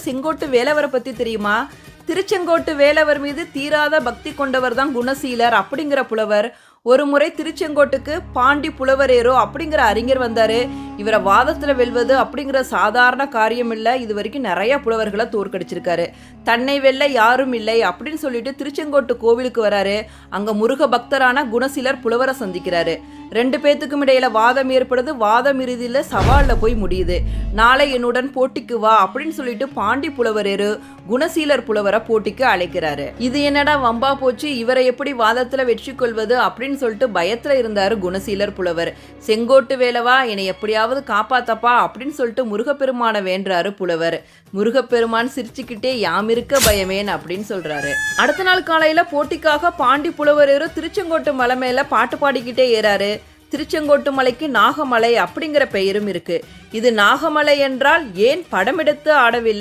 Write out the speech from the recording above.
செங்கோட்டு வேலவரை பத்தி தெரியுமா? திருச்செங்கோட்டு வேலவர் மீது தீராத பக்தி கொண்டவர் தான் குணசீலர் அப்படிங்கிற புலவர். ஒரு முறை திருச்செங்கோட்டுக்கு பாண்டி புலவரேரோ அப்படிங்கிற அறிஞர் வந்தாரு. இவரை வாதத்துல வெல்வது அப்படிங்கிற சாதாரண காரியம் இல்ல. இது வரைக்கும் நிறைய புலவர்களை தோற்கடிச்சிருக்காரு. தன்னை வெல்ல யாரும் இல்லை அப்படின்னு சொல்லிட்டு திருச்செங்கோட்டு கோவிலுக்கு வராரு. அங்க முருக பக்தரான குணசீலர் புலவரை சந்திக்கிறாரு. ரெண்டு பேத்துக்கும் இடையில வாதம் ஏற்படுது. வாதம் இறுதியில சவால்ல போய் முடியுது. நாளை என்னுடன் போட்டிக்கு வா அப்படின்னு சொல்லிட்டு பாண்டி புலவரேரு குணசீலர் புலவரை போட்டிக்கு அழைக்கிறாரு. இது என்னடா வம்பா போச்சு, இவரை எப்படி வாதத்துல வெற்றி கொள்வது அப்படின்னு சொல்லிட்டு பயத்துல இருந்தாரு குணசீலர் புலவர். செங்கோட்டு வேலவா, என்னை எப்படியாவது காப்பாத்தப்பா அப்படின்னு சொல்லிட்டு முருகப்பெருமான வேண்டாரு புலவர். முருகப்பெருமான் சிரிச்சுக்கிட்டே யாமிருக்க பயமேன் அப்படின்னு சொல்றாரு. அடுத்த நாள் காலையில போட்டிக்காக பாண்டி புலவரேரு திருச்செங்கோட்டு மலை மேல பாட்டு பாடிக்கிட்டே ஏறாரு. திருச்செங்கோட்டு மலைக்கு நாகமலை அப்படிங்கிற பெயரும் இருக்கு. இது நாகமலை என்றால் ஏன் படமெடுத்து ஆடவில்லை